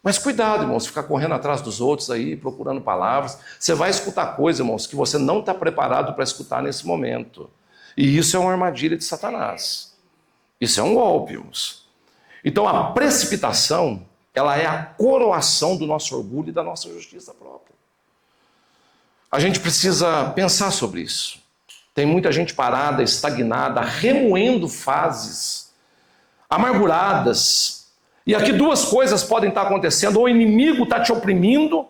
Mas cuidado, irmãos, ficar correndo atrás dos outros aí, procurando palavras. Você vai escutar coisas, irmãos, que você não está preparado para escutar nesse momento. E isso é uma armadilha de Satanás. Isso é um golpe, irmãos. Então a precipitação, ela é a coroação do nosso orgulho e da nossa justiça própria. A gente precisa pensar sobre isso. Tem muita gente parada, estagnada, remoendo fases, amarguradas. E aqui duas coisas podem estar acontecendo: ou o inimigo está te oprimindo,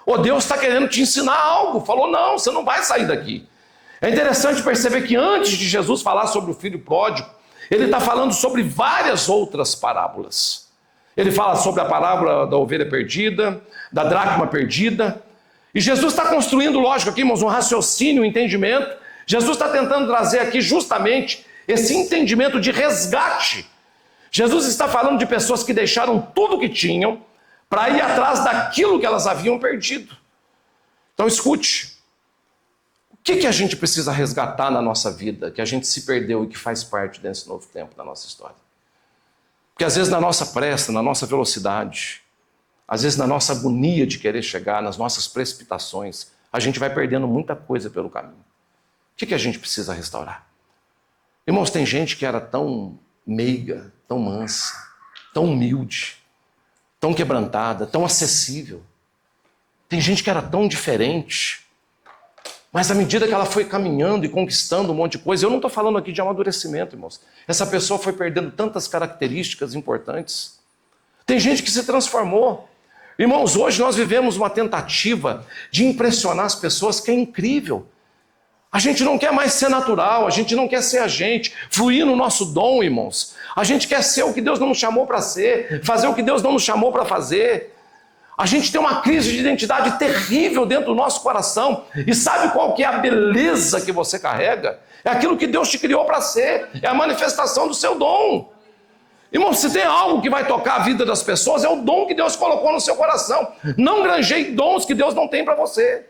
ou Deus está querendo te ensinar algo. Falou: não, você não vai sair daqui. É interessante perceber que antes de Jesus falar sobre o filho pródigo, ele está falando sobre várias outras parábolas. Ele fala sobre a parábola da ovelha perdida, da dracma perdida. E Jesus está construindo, lógico, aqui, irmãos, um raciocínio, um entendimento. Jesus está tentando trazer aqui justamente esse entendimento de resgate. Jesus está falando de pessoas que deixaram tudo que tinham para ir atrás daquilo que elas haviam perdido. Então escute, o que a gente precisa resgatar na nossa vida, que a gente se perdeu e que faz parte desse novo tempo da nossa história? Porque às vezes na nossa pressa, na nossa velocidade, às vezes na nossa agonia de querer chegar, nas nossas precipitações, a gente vai perdendo muita coisa pelo caminho. O que a gente precisa restaurar? Irmãos, tem gente que era tão meiga, tão mansa, tão humilde, tão quebrantada, tão acessível. Tem gente que era tão diferente, mas à medida que ela foi caminhando e conquistando um monte de coisa, eu não estou falando aqui de amadurecimento, irmãos. Essa pessoa foi perdendo tantas características importantes. Tem gente que se transformou. Irmãos, hoje nós vivemos uma tentativa de impressionar as pessoas que é incrível. A gente não quer mais ser natural, a gente não quer ser a gente, fluir no nosso dom, irmãos. A gente quer ser o que Deus não nos chamou para ser, fazer o que Deus não nos chamou para fazer. A gente tem uma crise de identidade terrível dentro do nosso coração. E sabe qual que é a beleza que você carrega? É aquilo que Deus te criou para ser, é a manifestação do seu dom. Irmão, se tem algo que vai tocar a vida das pessoas, é o dom que Deus colocou no seu coração. Não granjeie dons que Deus não tem para você.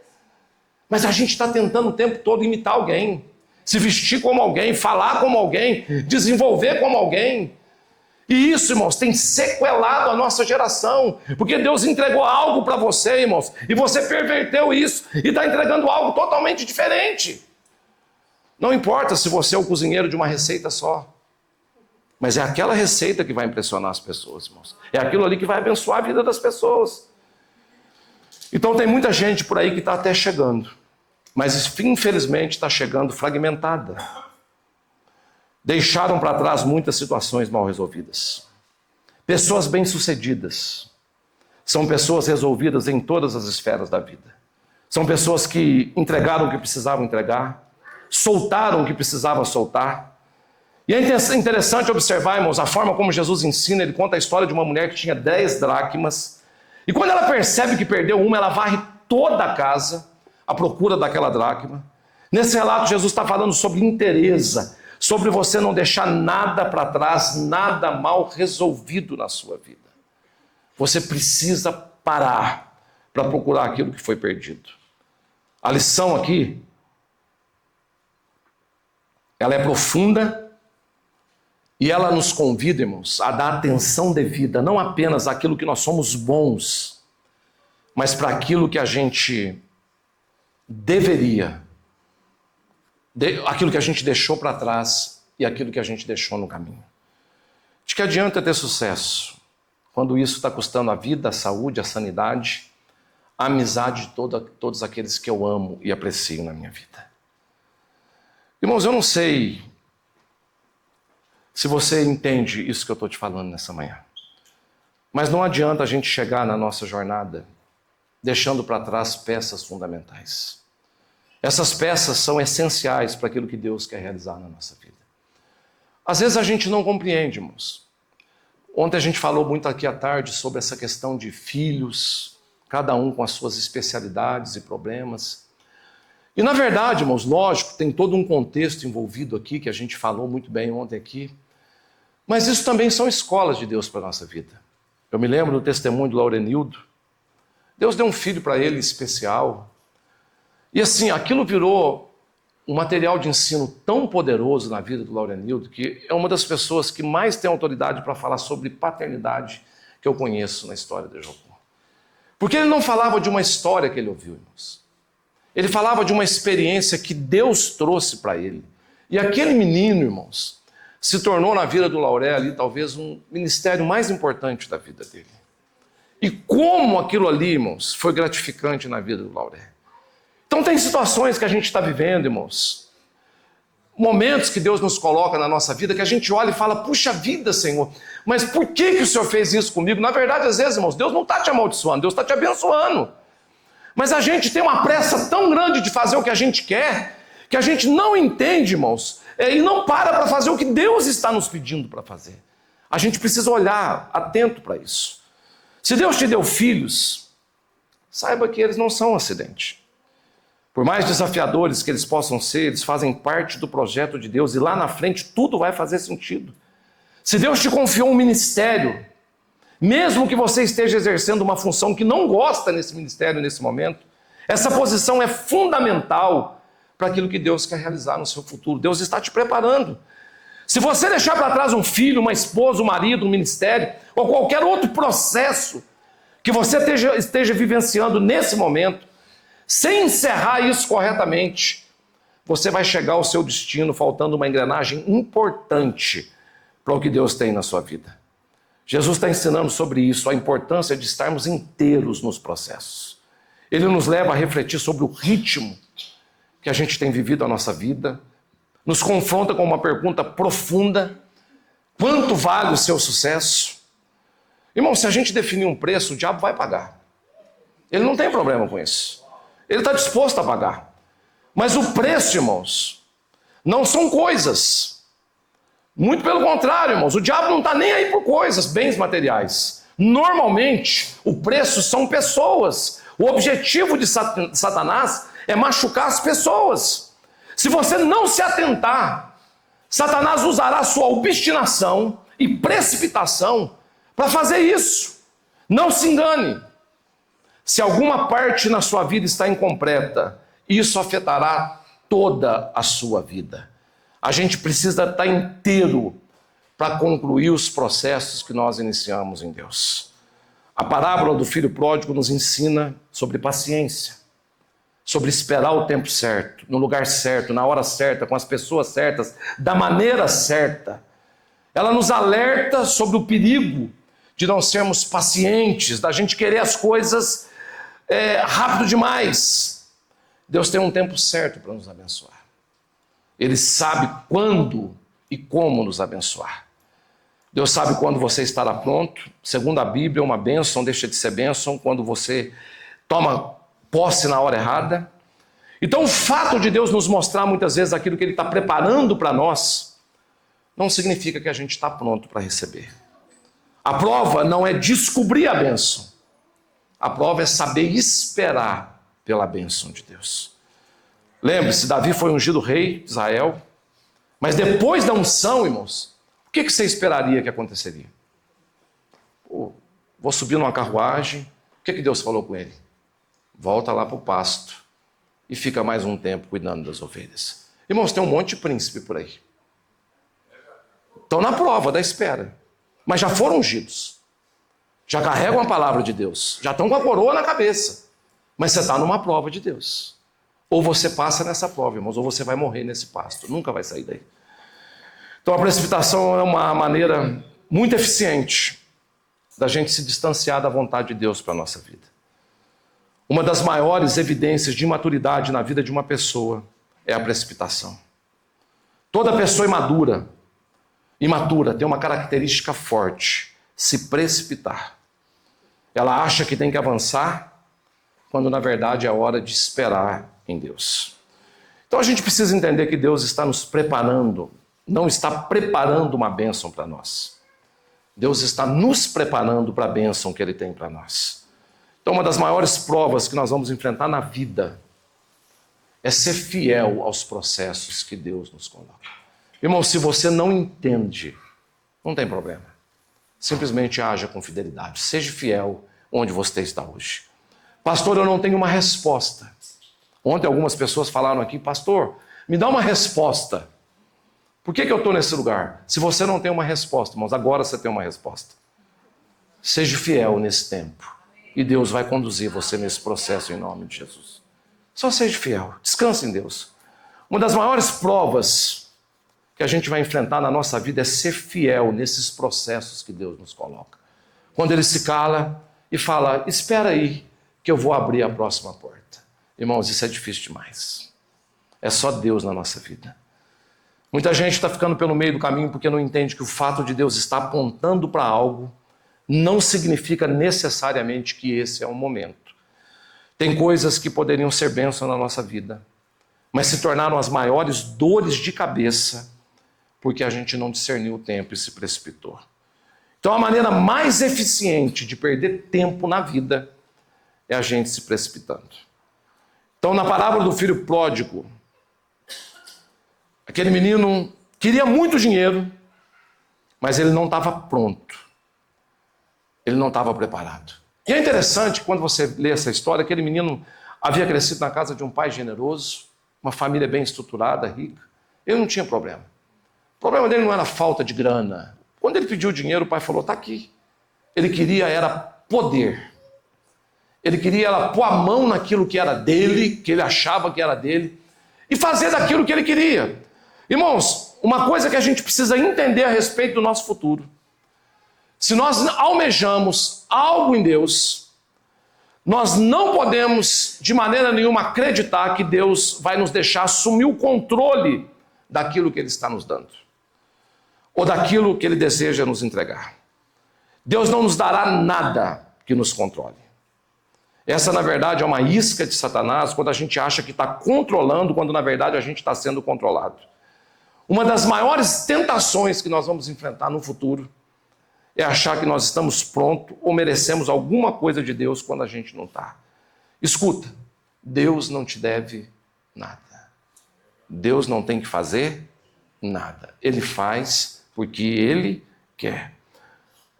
Mas a gente está tentando o tempo todo imitar alguém, se vestir como alguém, falar como alguém, desenvolver como alguém. E isso, irmãos, tem sequelado a nossa geração, porque Deus entregou algo para você, irmãos, e você perverteu isso e está entregando algo totalmente diferente. Não importa se você é o cozinheiro de uma receita só, mas é aquela receita que vai impressionar as pessoas, irmãos. É aquilo ali que vai abençoar a vida das pessoas. Então tem muita gente por aí que está até chegando, mas infelizmente está chegando fragmentada. Deixaram para trás muitas situações mal resolvidas. Pessoas bem-sucedidas são pessoas resolvidas em todas as esferas da vida. São pessoas que entregaram o que precisavam entregar, soltaram o que precisava soltar. E é interessante observar, irmãos, a forma como Jesus ensina. Ele conta a história de uma mulher que tinha 10 dracmas. E quando ela percebe que perdeu uma, ela varre toda a casa à procura daquela dracma. Nesse relato, Jesus está falando sobre inteireza, sobre você não deixar nada para trás, nada mal resolvido na sua vida. Você precisa parar para procurar aquilo que foi perdido. A lição aqui, ela é profunda e ela nos convida, irmãos, a dar atenção devida, não apenas àquilo que nós somos bons, mas para aquilo que a gente deveria, aquilo que a gente deixou para trás e aquilo que a gente deixou no caminho. De que adianta ter sucesso quando isso está custando a vida, a saúde, a sanidade, a amizade de todos aqueles que eu amo e aprecio na minha vida. Irmãos, eu não sei se você entende isso que eu estou te falando nessa manhã, mas não adianta a gente chegar na nossa jornada deixando para trás peças fundamentais. Essas peças são essenciais para aquilo que Deus quer realizar na nossa vida. Às vezes a gente não compreende, irmãos. Ontem a gente falou muito aqui à tarde sobre essa questão de filhos, cada um com as suas especialidades e problemas. E na verdade, irmãos, lógico, tem todo um contexto envolvido aqui, que a gente falou muito bem ontem aqui, mas isso também são escolas de Deus para a nossa vida. Eu me lembro do testemunho do Laurenildo. Deus deu um filho para ele especial. E assim, aquilo virou um material de ensino tão poderoso na vida do Laurenildo, que é uma das pessoas que mais tem autoridade para falar sobre paternidade que eu conheço na história de Jocó. Porque ele não falava de uma história que ele ouviu, irmãos. Ele falava de uma experiência que Deus trouxe para ele. E aquele menino, irmãos, se tornou na vida do Lauré ali talvez um ministério mais importante da vida dele. E como aquilo ali, irmãos, foi gratificante na vida do Lauré. Então tem situações que a gente está vivendo, irmãos, momentos que Deus nos coloca na nossa vida, que a gente olha e fala, puxa vida, Senhor, mas por que o Senhor fez isso comigo? Na verdade, às vezes, irmãos, Deus não está te amaldiçoando, Deus está te abençoando. Mas a gente tem uma pressa tão grande de fazer o que a gente quer, que a gente não entende, irmãos, e não para fazer o que Deus está nos pedindo para fazer. A gente precisa olhar atento para isso. Se Deus te deu filhos, saiba que eles não são um acidente. Por mais desafiadores que eles possam ser, eles fazem parte do projeto de Deus e lá na frente tudo vai fazer sentido. Se Deus te confiou um ministério, mesmo que você esteja exercendo uma função que não gosta nesse ministério nesse momento, essa posição é fundamental para aquilo que Deus quer realizar no seu futuro. Deus está te preparando. Se você deixar para trás um filho, uma esposa, um marido, um ministério, ou qualquer outro processo que você esteja vivenciando nesse momento, sem encerrar isso corretamente, você vai chegar ao seu destino faltando uma engrenagem importante para o que Deus tem na sua vida. Jesus está ensinando sobre isso, a importância de estarmos inteiros nos processos. Ele nos leva a refletir sobre o ritmo que a gente tem vivido a nossa vida, nos confronta com uma pergunta profunda: quanto vale o seu sucesso? Irmão, se a gente definir um preço, o diabo vai pagar. Ele não tem problema com isso. Ele está disposto a pagar. Mas o preço, irmãos, não são coisas. Muito pelo contrário, irmãos. O diabo não está nem aí por coisas, bens materiais. Normalmente, o preço são pessoas. O objetivo de Satanás é machucar as pessoas. Se você não se atentar, Satanás usará a sua obstinação, e precipitação para fazer isso. Não se engane. Se alguma parte na sua vida está incompleta, isso afetará toda a sua vida. A gente precisa estar inteiro para concluir os processos que nós iniciamos em Deus. A parábola do filho pródigo nos ensina sobre paciência, sobre esperar o tempo certo, no lugar certo, na hora certa, com as pessoas certas, da maneira certa. Ela nos alerta sobre o perigo de não sermos pacientes, da gente querer as coisas rápido demais. Deus tem um tempo certo para nos abençoar. Ele sabe quando e como nos abençoar. Deus sabe quando você estará pronto. Segundo a Bíblia, uma bênção deixa de ser bênção quando você toma posse na hora errada. Então o fato de Deus nos mostrar muitas vezes aquilo que Ele está preparando para nós, não significa que a gente está pronto para receber. A prova não é descobrir a bênção. A prova é saber esperar pela bênção de Deus. Lembre-se, Davi foi ungido rei de Israel, mas depois da unção, irmãos, o que você esperaria que aconteceria? Vou subir numa carruagem, o que Deus falou com ele? Volta lá para o pasto e fica mais um tempo cuidando das ovelhas. Irmãos, tem um monte de príncipe por aí. Estão na prova da espera, mas já foram ungidos. Já carregam a palavra de Deus, já estão com a coroa na cabeça. Mas você está numa prova de Deus. Ou você passa nessa prova, irmãos, ou você vai morrer nesse pasto. Nunca vai sair daí. Então a precipitação é uma maneira muito eficiente da gente se distanciar da vontade de Deus para a nossa vida. Uma das maiores evidências de imaturidade na vida de uma pessoa é a precipitação. Toda pessoa imatura tem uma característica forte: se precipitar. Ela acha que tem que avançar, quando na verdade é hora de esperar em Deus. Então a gente precisa entender que Deus está nos preparando, não está preparando uma bênção para nós. Deus está nos preparando para a bênção que Ele tem para nós. Então uma das maiores provas que nós vamos enfrentar na vida é ser fiel aos processos que Deus nos coloca. Irmão, se você não entende, não tem problema. Simplesmente haja com fidelidade. Seja fiel onde você está hoje. Pastor, eu não tenho uma resposta. Ontem algumas pessoas falaram aqui: pastor, me dá uma resposta. Por que eu estou nesse lugar? Se você não tem uma resposta, irmãos, agora você tem uma resposta. Seja fiel nesse tempo. E Deus vai conduzir você nesse processo em nome de Jesus. Só seja fiel. Descanse em Deus. Uma das maiores provas que a gente vai enfrentar na nossa vida é ser fiel nesses processos que Deus nos coloca. Quando Ele se cala e fala: espera aí que eu vou abrir a próxima porta. Irmãos, isso é difícil demais. É só Deus na nossa vida. Muita gente está ficando pelo meio do caminho porque não entende que o fato de Deus estar apontando para algo não significa necessariamente que esse é o momento. Tem coisas que poderiam ser bênção na nossa vida, mas se tornaram as maiores dores de cabeça porque a gente não discerniu o tempo e se precipitou. Então a maneira mais eficiente de perder tempo na vida é a gente se precipitando. Então na parábola do filho pródigo, aquele menino queria muito dinheiro, mas ele não estava pronto. Ele não estava preparado. E é interessante quando você lê essa história, aquele menino havia crescido na casa de um pai generoso, uma família bem estruturada, rica. Ele não tinha problema. O problema dele não era falta de grana. Quando ele pediu dinheiro, o pai falou: está aqui. Ele queria era poder. Ele queria era pôr a mão naquilo que era dele, que ele achava que era dele, e fazer daquilo que ele queria. Irmãos, uma coisa que a gente precisa entender a respeito do nosso futuro: se nós almejamos algo em Deus, nós não podemos de maneira nenhuma acreditar que Deus vai nos deixar assumir o controle daquilo que Ele está nos dando, ou daquilo que Ele deseja nos entregar. Deus não nos dará nada que nos controle. Essa, na verdade, é uma isca de Satanás, quando a gente acha que está controlando, quando na verdade a gente está sendo controlado. Uma das maiores tentações que nós vamos enfrentar no futuro é achar que nós estamos prontos ou merecemos alguma coisa de Deus quando a gente não está. Escuta, Deus não te deve nada. Deus não tem que fazer nada. Ele faz porque Ele quer.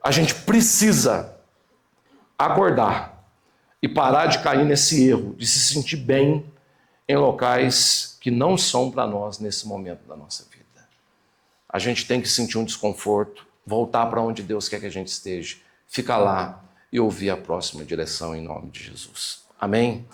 A gente precisa acordar e parar de cair nesse erro, de se sentir bem em locais que não são para nós nesse momento da nossa vida. A gente tem que sentir um desconforto, voltar para onde Deus quer que a gente esteja, ficar lá e ouvir a próxima direção em nome de Jesus. Amém?